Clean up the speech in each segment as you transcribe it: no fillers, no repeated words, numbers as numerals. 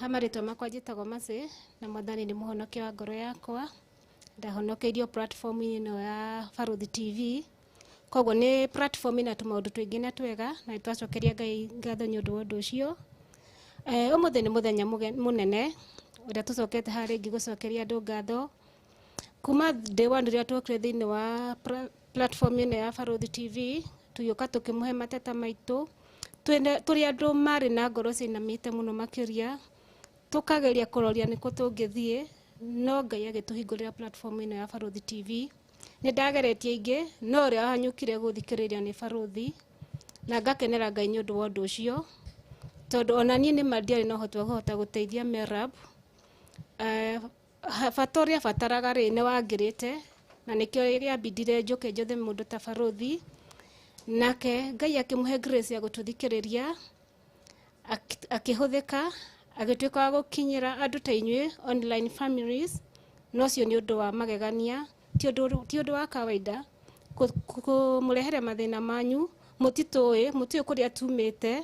Hamarĩtwa makwa njĩtagwo Mercy na Mwathani nĩ mũhonokia wa ngoro yakwa. Ndahonokeirio platform ĩno ya Barũthi TV. Koguo nĩ platform ĩna tũmaũndũ tũingĩ na twega na nĩtwacokeria Ngai ngatho nĩ ũndũ wa ũndũ ũcio. Ũmũthĩ nĩ mũthenya mũnene ũrĩa tũcokete haha rĩngĩ gũcokeria andũ ngatho. Kuma day one rĩrĩa twokire thĩinĩ wa platform ĩno ya Barũthi TV, tũgĩũka tũkĩmũhe mateta maitũ tũrĩ andũ marĩ na ngoro cinamĩte mũno makĩria, tukageria kũroria nĩkũ tũngĩthiĩ, no Ngai agĩtũhingũrĩra platform ĩno ya Barũthi TV. Nĩ ndageretie ingĩ no ũrĩa wahanyũkire gũthikĩrĩria nĩ Barũthi, na ngakenera Ngai nĩ ũndũ wa ũndũ ũcio, tondũ ona niĩ nĩma ndiarĩ na ũhoti wa kũhota gũteithia Merab. Bata ũrĩa abataraga rĩ nĩ wangĩrĩte, na nĩkĩo rĩambindire njũke njethe mũndũ ta Barũthi, nake Ngai akĩmũhe grace ya gũtũthikĩrĩria, akĩhũthĩka agĩtuĩka wa gũkinyĩra andũ ta inyuĩ online families, no ũcio nĩ ũndũ wa magegania, ti ũndũ wa kawaida kũmũrehere mathĩna manyu, mũtitũĩ kũrĩa tumĩte,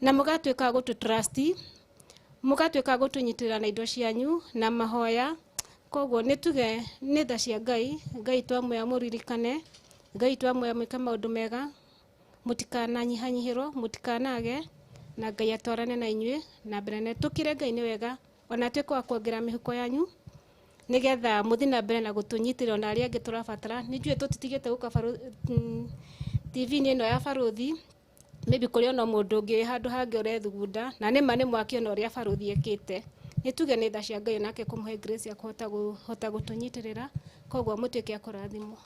na mũgatuĩka gũtũ trust, mũgatuĩka gũtũnyitĩrĩra na indo cianyu na mahoya. Koguo nĩ tuge nĩ tha cia Ngai, Ngai twamũya mũririkane, Ngai twamũya mwĩke maũndũ mega, mũtikananyihanyihĩrwo, mũtikanage, na Ngai atwarane na inyuĩ na mbere na tũkire Ngai nĩ wega ona atuĩke wa kuongerera mĩhuko yanyu nĩgetha mũthiĩ na mbere na gũtũnyitĩrĩra na arĩa angĩ tũrabatara. Nĩ njũĩ tũtitigĩte gũka TV-inĩ ĩno ya Barũthi, maybe kũrĩ ona mũndũ ũngĩ handũ hangĩ ũrethugunda, na nĩma nĩ mwakĩona ũrĩa Barũthi ekĩte. Nĩ tuge nĩ tha cia Ngai nake kũmũhe grace ya kũhota gũtũnyitĩrĩra, koguo mũtuĩke a kũrathimwo.